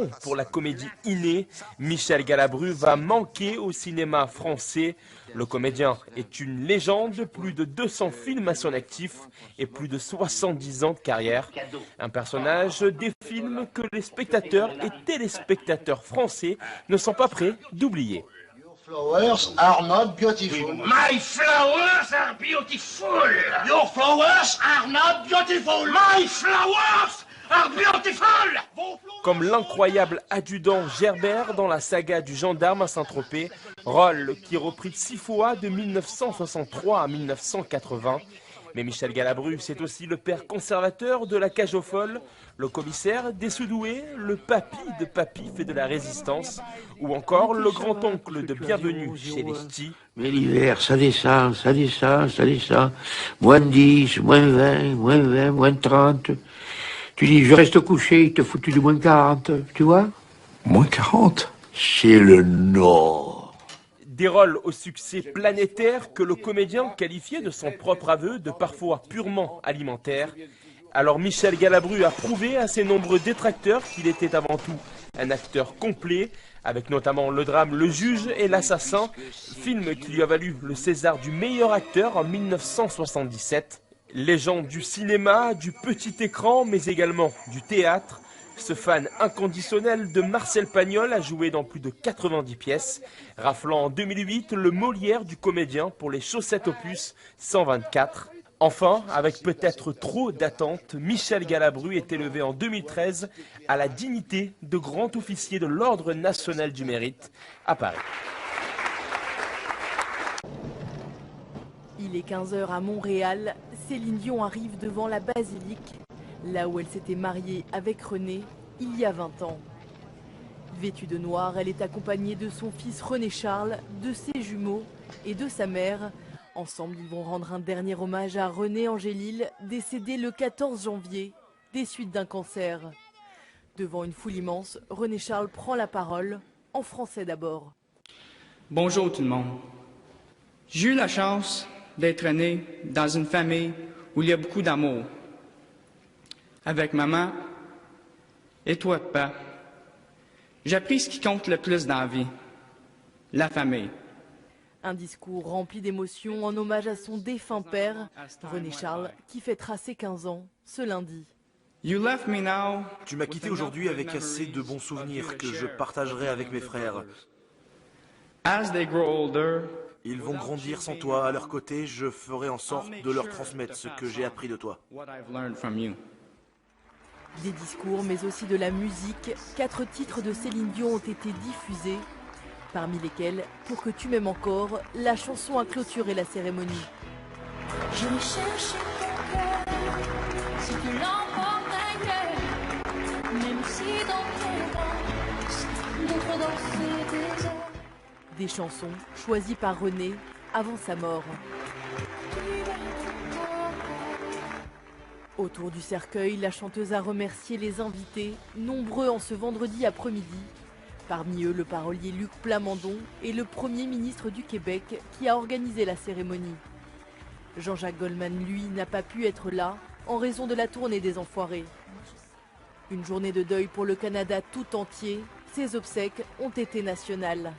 don pour la comédie innée, Michel Galabru va manquer au cinéma français. Le comédien est une légende, plus de 200 films à son actif et plus de 70 ans de carrière. Un personnage des films que les spectateurs et téléspectateurs français ne sont pas prêts d'oublier. Flowers are not beautiful. My flowers are beautiful. Your flowers are not beautiful. My flowers are beautiful. Comme l'incroyable adjudant Gerbert dans la saga du gendarme à Saint-Tropez, rôle qui est repris 6 fois de 1963 à 1980. Mais Michel Galabru, c'est aussi le père conservateur de la Cage aux Folles, le commissaire des Sudoués, le papy de Papy fait de la Résistance, ou encore le grand-oncle de Bienvenue chez les Ch'tis. Mais l'hiver, ça descend, ça descend, ça descend. Moins 10, moins 20, moins 20, moins 30. Tu dis, je reste couché, il te foutu du moins 40, tu vois? Moins 40? C'est le Nord. Des rôles au succès planétaire que le comédien qualifiait de son propre aveu de parfois purement alimentaire. Alors Michel Galabru a prouvé à ses nombreux détracteurs qu'il était avant tout un acteur complet, avec notamment le drame Le Juge et l'Assassin, film qui lui a valu le César du meilleur acteur en 1977. Légende du cinéma, du petit écran, mais également du théâtre, ce fan inconditionnel de Marcel Pagnol a joué dans plus de 90 pièces, raflant en 2008 le Molière du comédien pour les Chaussettes Opus 124. Enfin, avec peut-être trop d'attentes, Michel Galabru est élevé en 2013 à la dignité de grand officier de l'Ordre national du mérite à Paris. Il est 15h à Montréal, Céline Dion arrive devant la basilique, là où elle s'était mariée avec René il y a 20 ans. Vêtue de noir, elle est accompagnée de son fils René Charles, de ses jumeaux et de sa mère. Ensemble, ils vont rendre un dernier hommage à René Angélil, décédé le 14 janvier, des suites d'un cancer. Devant une foule immense, René Charles prend la parole, en français d'abord. Bonjour tout le monde. J'ai eu la chance d'être né dans une famille où il y a beaucoup d'amour. Avec maman et toi, papa. J'ai appris ce qui compte le plus dans la vie, la famille. Un discours rempli d'émotions en hommage à son défunt père, René Charles, qui fêtera ses 15 ans ce lundi. Tu m'as quitté aujourd'hui avec assez de bons souvenirs que je partagerai avec mes frères. Ils vont grandir sans toi. À leur côté, je ferai en sorte de leur transmettre ce que j'ai appris de toi. Des discours, mais aussi de la musique. 4 titres de Céline Dion ont été diffusés, parmi lesquels « Pour que tu m'aimes encore », la chanson a clôturé la cérémonie. Je vais chercher ton cœur, si tu l'emportes ailleurs, même si dans tes danses, d'autres danser des heures. Des chansons choisies par René avant sa mort. Autour du cercueil, la chanteuse a remercié les invités, nombreux en ce vendredi après-midi. Parmi eux, le parolier Luc Plamondon et le Premier ministre du Québec qui a organisé la cérémonie. Jean-Jacques Goldman, lui, n'a pas pu être là en raison de la tournée des Enfoirés. Une journée de deuil pour le Canada tout entier, ses obsèques ont été nationales.